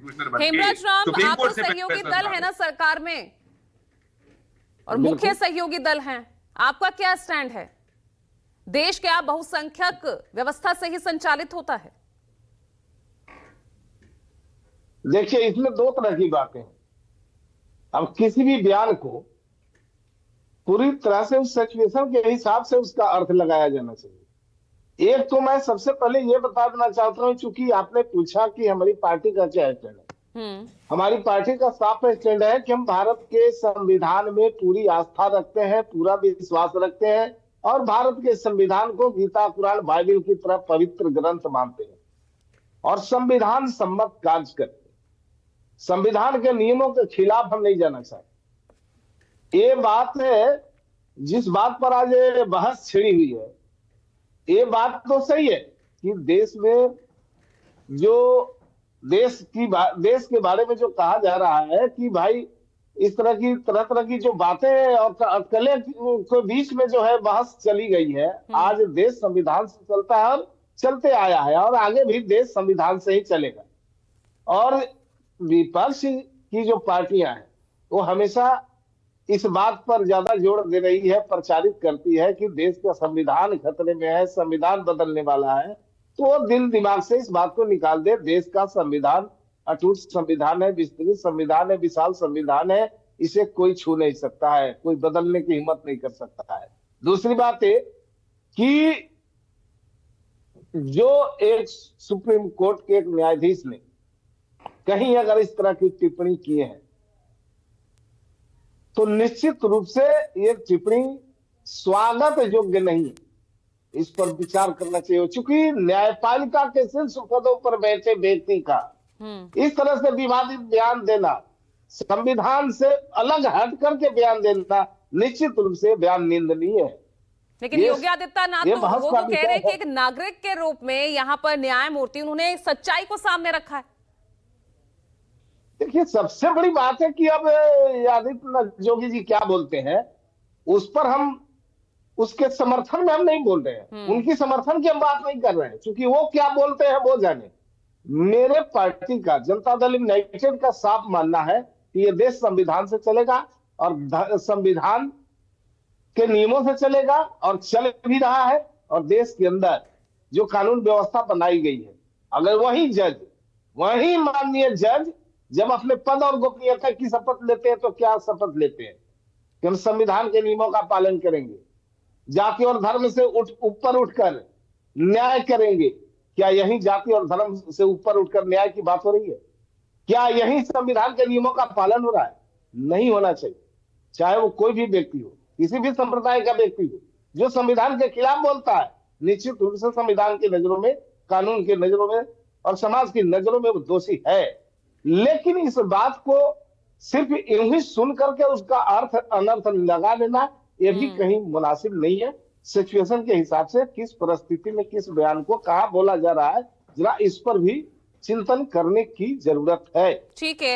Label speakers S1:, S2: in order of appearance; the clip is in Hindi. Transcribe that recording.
S1: कमिश्नर बन के
S2: हेमराज राम,
S1: सुप्रीम
S2: आप तो
S1: कोर्ट से
S2: सहयोगी
S1: फैसला
S2: दल
S1: सुना
S2: है ना सरकार में, और
S3: बिल्कुल।
S2: मुख्य सहयोगी दल हैं, आपका क्या स्टैंड है? देश क्या बहुसंख्यक व्यवस्था से ही संचालित होता है?
S3: देखिए, इसमें दो तरह की बातें हैं। अब किसी भी बयान को पूरी तरह से उस सिचुएशन के हिसाब से उसका अर्थ लगाया जाना चाहिए। एक तो मैं सबसे पहले ये बता देना चाहता हूं, चूंकि आपने पूछा कि हमारी पार्टी का क्या स्टैंड है। हमारी पार्टी का साफ स्टैंड है कि हम भारत के संविधान में पूरी आस्था रखते हैं, पूरा विश्वास रखते हैं, और भारत के संविधान को गीता कुरान बाइबल की तरह पवित्र ग्रंथ मानते हैं और संविधान सम्मत कार्य करते हैं। संविधान के नियमों के खिलाफ हम नहीं जाना चाहते। ये बात है, जिस बात पर आज ये बहस छिड़ी हुई है, ये बात तो सही है कि देश में जो देश के बारे में जो कहा जा रहा है कि भाई इस तरह तरह की जो बातें और अटकलें के बीच में जो है बहस चली गई है। आज देश संविधान से चलता है और चलते आया है, और आगे भी देश संविधान से ही चलेगा। और विपक्ष की जो पार्टियां हैं वो हमेशा इस बात पर ज्यादा जोर दे रही है, प्रचारित करती है कि देश का संविधान खतरे में है, संविधान बदलने वाला है। तो वो दिल दिमाग से इस बात को निकाल दे। देश का संविधान अटूट संविधान है, विस्तृत संविधान है, विशाल संविधान है, इसे कोई छू नहीं सकता है, कोई बदलने की हिम्मत नहीं कर सकता है। दूसरी बात है कि जो एक सुप्रीम कोर्ट के एक न्यायाधीश ने कहीं अगर इस तरह की टिप्पणी की है तो निश्चित रूप से ये टिप्पणी स्वागत योग्य नहीं है। इस पर विचार करना चाहिए, क्योंकि न्यायपालिका के शीर्ष पदों पर बैठे व्यक्ति का इस तरह से विवादित बयान देना, संविधान से अलग हट करके बयान देना, निश्चित रूप से बयान निंदनीय है।
S2: लेकिन योगी आदित्यनाथ तो
S3: बहस
S2: वो
S3: का
S2: तो कह रहे हैं कि
S3: विषय
S2: एक नागरिक के रूप में यहाँ पर न्यायमूर्ति उन्होंने सच्चाई को सामने रखा है।
S3: देखिए, सबसे बड़ी बात है कि अब आदित्यनाथ योगी जी क्या बोलते हैं उस पर हम उसके समर्थन में हम नहीं बोल रहे हैं, उनकी समर्थन की हम बात नहीं कर रहे हैं, क्योंकि वो क्या बोलते हैं वो जाने। मेरे पार्टी का जनता दल यूनाइटेड का साफ मानना है कि ये देश संविधान से चलेगा और संविधान के नियमों से चलेगा, और चल भी रहा है। और देश के अंदर जो कानून व्यवस्था बनाई गई है, अगर वही माननीय जज जब अपने पद और गोपनीयता की शपथ लेते हैं तो क्या शपथ लेते हैं कि हम संविधान के नियमों का पालन करेंगे, जाति और धर्म से ऊपर उठकर न्याय करेंगे। क्या यही जाति और धर्म से ऊपर उठकर न्याय की बात हो रही है? क्या यही संविधान के नियमों का पालन हो रहा है? नहीं होना चाहिए। चाहे वो कोई भी व्यक्ति हो, किसी भी संप्रदाय का व्यक्ति हो, जो संविधान के खिलाफ बोलता है, निश्चित रूप से संविधान की नजरों में, कानून की नजरों में और समाज की नजरों में वो दोषी है। लेकिन इस बात को सिर्फ यूं ही सुन करके उसका अर्थ अनर्थ लगा देना, यह भी कहीं मुनासिब नहीं है। सिचुएशन के हिसाब से किस परिस्थिति में किस बयान को कहां बोला जा रहा है, जरा इस पर भी चिंतन करने की जरूरत है।
S2: ठीक है।